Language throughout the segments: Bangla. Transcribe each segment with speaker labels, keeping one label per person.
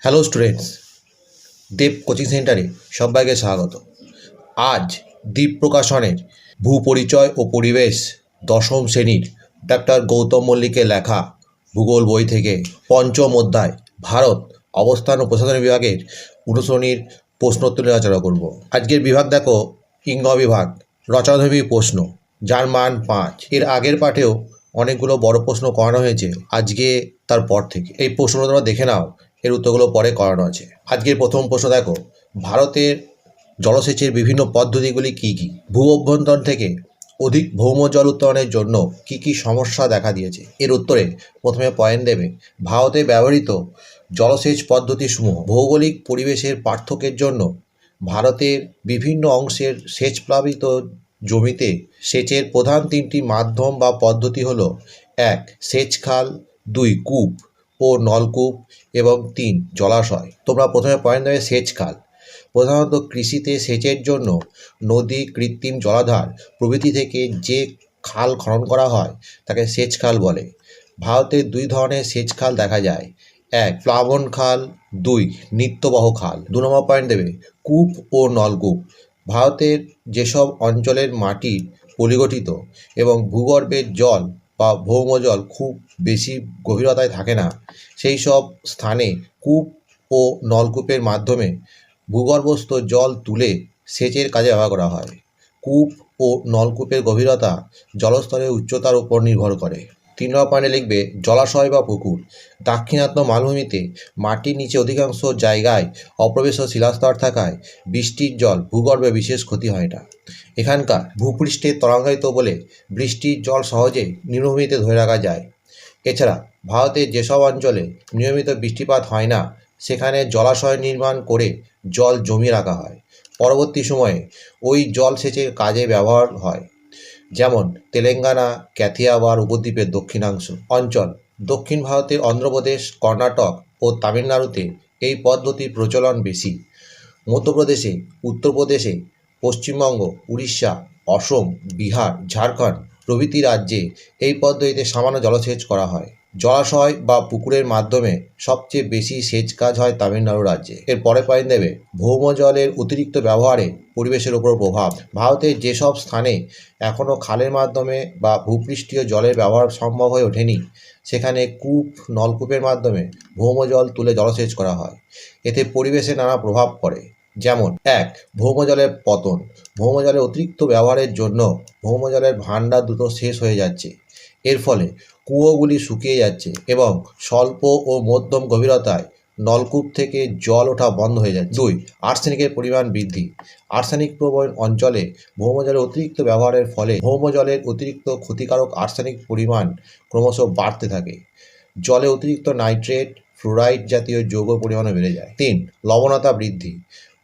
Speaker 1: হ্যালো স্টুডেন্টস, দেব কোচিং সেন্টারে সবাইকে স্বাগত। আজ দ্বীপ প্রকাশনের ভূপরিচয় ও পরিবেশ দশম শ্রেণীর ডক্টর গৌতম মল্লিকের লেখা ভূগোল বই থেকে পঞ্চম অধ্যায় ভারত অবস্থান ও প্রশাসন বিভাগের অনুসরণীর প্রশ্নোত্তর নিয়ে আলোচনা করব। আজকের বিভাগ দেখো ইংগ বিভাগ, রচনাধর্মী প্রশ্ন, যার মান 5। এর আগের পাঠেও অনেকগুলো বড় প্রশ্ন করানো হয়েছে, আজকে তার পর থেকে এই প্রশ্নগুলো তোমরা দেখে নাও, এর উত্তরগুলো পরে করানো আছে। আজকের প্রথম প্রশ্ন দেখো, ভারতের জলসেচের বিভিন্ন পদ্ধতিগুলি কী কী? ভূ অভ্যন্তর থেকে অধিক ভৌম জল উত্তোলনের জন্য কী কী সমস্যা দেখা দিয়েছে? এর উত্তরে প্রথমে পয়েন্ট দেবে ভারতে ব্যবহৃত জলসেচ পদ্ধতিসমূহ। ভৌগোলিক পরিবেশের পার্থক্যের জন্য ভারতের বিভিন্ন অংশের সেচ প্লাবিত জমিতে সেচের প্রধান 3টি মাধ্যম বা পদ্ধতি হলো 1. সেচ খাল, 2. কূপ ও নলকূপ এবং 3. জলাশয়। তোমরা প্রথমে পয়েন্ট দেবে সেচ খাল। প্রধানত কৃষিতে সেচের জন্য নদী, কৃত্রিম জলাধার প্রভৃতি থেকে যে খাল খনন করা হয় তাকে সেচ খাল বলে। ভারতে 2 ধরনের সেচ খাল দেখা যায়, 1. প্লাবন খাল, 2. নিত্যবহ খাল। 2 নম্বর পয়েন্ট দেবে কূপ ও নলকূপ। ভারতের যেসব অঞ্চলের মাটি পলিগঠিত এবং ভূগর্ভের জল বা ভৌমজল খুব বেশি গভীরতায় থাকে না, সেই সব স্থানে কূপ ও নলকূপের মাধ্যমে ভূগর্ভস্থ জল তুলে সেচের কাজে ব্যবহার করা হয়। কূপ ও নলকূপের গভীরতা জলস্তরের উচ্চতার উপর নির্ভর করে। 3 নম্বর পয়েন্টে লিখবে জলাশয় বা পুকুর। দাক্ষিণাত্য মালভূমিতে মাটির নিচে অধিকাংশ জায়গায় অপ্রবেশ্য শিলাস্তর থাকায় বৃষ্টির জল ভূগর্ভে বিশেষ ক্ষতি হয় না। এখানকার ভূপৃষ্ঠে তরঙ্গায়িত বলে বৃষ্টির জল সহজেই নিম্নভূমিতে ধরে রাখা যায়। এছাড়া ভারতের যেসব অঞ্চলে নিয়মিত বৃষ্টিপাত হয় না, সেখানে জলাশয় নির্মাণ করে জল জমিয়ে রাখা হয়। পরবর্তী সময়ে ওই জল সেচের কাজে ব্যবহার হয়। যেমন তেলেঙ্গানা, কাথিয়াওয়াড় উপদ্বীপের দক্ষিণাংশ অঞ্চল, দক্ষিণ ভারতের অন্ধ্রপ্রদেশ, কর্ণাটক ও তামিলনাড়ুতে এই পদ্ধতির প্রচলন বেশি। মধ্যপ্রদেশে, উত্তরপ্রদেশে, পশ্চিমবঙ্গ, উড়িষ্যা, অসম, বিহার, ঝাড়খণ্ড প্রভৃতি রাজ্যে এই পদ্ধতিতে সামান্য জলসেচ করা হয়। জলাশয় বা পুকুরের মাধ্যমে সবচেয়ে বেশি সেচ কাজ হয় তামিলনাড়ু রাজ্যে। এর পরে পয়েন্ট দেবে ভৌম জলের অতিরিক্ত ব্যবহারে পরিবেশের উপর প্রভাব। ভারতের যেসব স্থানে এখনও খালের মাধ্যমে বা ভূপৃষ্ঠীয় জলের ব্যবহার সম্ভব হয়ে ওঠেনি, সেখানে কূপ, নলকূপের মাধ্যমে ভৌম জল তুলে জলসেচ করা হয়। এতে পরিবেশে নানা প্রভাব পড়ে, যেমন 1. ভৌমজলের পতন। ভৌমজলের অতিরিক্ত ব্যবহারের জন্য ভৌমজলের ভাণ্ডার দ্রুত শেষ হয়ে যাচ্ছে। এর ফলে কুয়োগুলি শুকিয়ে যাচ্ছে এবং স্বল্প ও মধ্যম গভীরতায় নলকূপ থেকে জল ওঠা বন্ধ হয়ে যাচ্ছে। 2. আর্সেনিকের পরিমাণ বৃদ্ধি। আর্সেনিক প্রবণ অঞ্চলে ভৌমজলের অতিরিক্ত ব্যবহারের ফলে ভৌমজলের অতিরিক্ত ক্ষতিকারক আর্সেনিক পরিমাণ ক্রমশ বাড়তে থাকে। জলে অতিরিক্ত নাইট্রেট, ফ্লোরাইড জাতীয় যৌগ পরিমাণও বেড়ে যায়। 3. লবণতা বৃদ্ধি।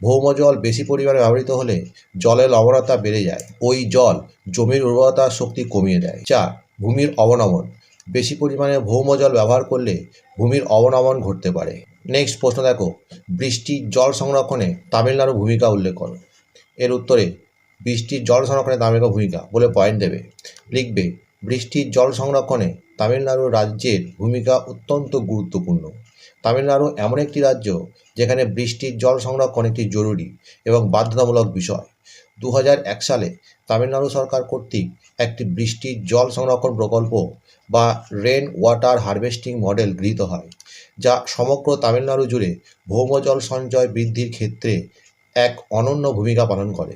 Speaker 1: ভৌমজল বেশি পরিমাণে ব্যবহৃত হলে জলের লবণতা বেড়ে যায়। ওই জল জমির উর্বরতা শক্তি কমিয়ে দেয়। 4. ভূমির অবনমন। বেশি পরিমাণে ভৌমজল ব্যবহার করলে ভূমির অবনমন ঘটতে পারে। নেক্সট প্রশ্ন দেখো, বৃষ্টির জল সংরক্ষণে তামিলনাড়ুর ভূমিকা উল্লেখ করো। এর উত্তরে বৃষ্টির জল সংরক্ষণে তামিলনাড়ুর ভূমিকা বলে পয়েন্ট দেবে। লিখবে বৃষ্টির জল সংরক্ষণে তামিলনাড়ু রাজ্যের ভূমিকা অত্যন্ত গুরুত্বপূর্ণ। তামিলনাড়ু এমন একটি রাজ্য যেখানে বৃষ্টির জল সংরক্ষণ একটি জরুরি এবং বাধ্যতামূলক বিষয়। 2001 সালে তামিলনাড়ু সরকার কর্তৃক একটি বৃষ্টির জল সংরক্ষণ প্রকল্প বা রেন ওয়াটার হারভেস্টিং মডেল গৃহীত হয়, যা সমগ্র তামিলনাড়ু জুড়ে ভৌমজল সঞ্চয় বৃদ্ধির ক্ষেত্রে এক অনন্য ভূমিকা পালন করে।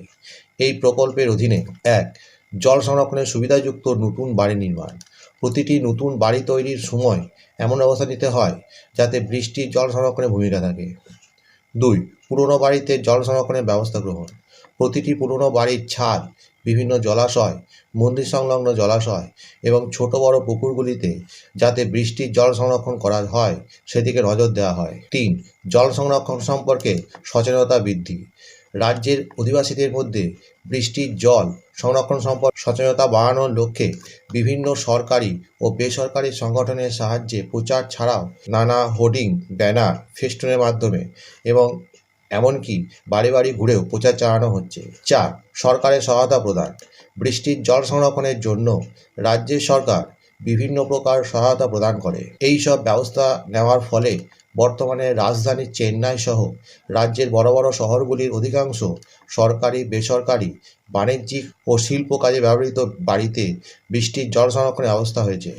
Speaker 1: এই প্রকল্পের অধীনে 1. জল সংরক্ষণের সুবিধাযুক্ত নতুন বাড়ি নির্মাণ। প্রতিটি নতুন বাড়ি তৈরির সময় এমন ব্যবস্থা নিতে হয় যাতে বৃষ্টির জল সংরক্ষণের ভূমিকা থাকে। 2. পুরনো বাড়িতে জল সংরক্ষণের ব্যবস্থা গ্রহণ। প্রতিটি পুরনো বাড়ির ছাদ, বিভিন্ন জলাশয়, মন্দির সংলগ্ন জলাশয় এবং ছোট বড় পুকুরগুলিতে যাতে বৃষ্টির জল সংরক্ষণ করা হয় সেদিকে নজর দেওয়া হয়। 3. জল সংরক্ষণ সম্পর্কে সচেতনতা বৃদ্ধি। রাজ্যের অধিবাসীদের মধ্যে বৃষ্টির জল সংরক্ষণ সম্পর্কে সচেতনতা বাড়ানোর লক্ষ্যে বিভিন্ন সরকারি ও বেসরকারি সংগঠনের সাহায্যে প্রচার ছাড়াও নানা হোর্ডিং, ব্যানার, ফেস্টুনের মাধ্যমে এবং এমনকি বাড়ি বাড়ি ঘুরেও প্রচার চালানো হচ্ছে। 4. সরকারের সহায়তা প্রদান। বৃষ্টির জল সংরক্ষণের জন্য রাজ্যের সরকার বিভিন্ন প্রকার সহায়তা প্রদান করে। এই সব ব্যবস্থা নেওয়ার ফলে বর্তমানে রাজধানী চেন্নাই সহ রাজ্যের বড় বড় শহরগুলির অধিকাংশ সরকারি, বেসরকারি, বাণিজ্যিক ও শিল্প কাজে ব্যবহৃত বাড়িতে বৃষ্টির জল সংরক্ষণের ব্যবস্থা হয়েছে।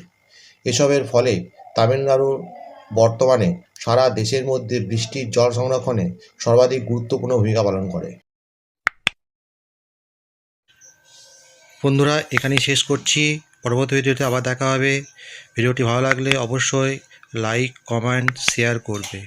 Speaker 1: এসবের ফলে তামিলনাড়ু বর্তমানে সারা দেশের মধ্যে বৃষ্টির জল সংরক্ষণে সর্বাধিক গুরুত্বপূর্ণ ভূমিকা পালন করে। বন্ধুরা, এখানেই শেষ করছি। পরবর্তী ভিডিওতে আবার দেখা হবে। ভিডিওটি ভালো লাগলে অবশ্যই লাইক, কমেন্ট, শেয়ার করবে।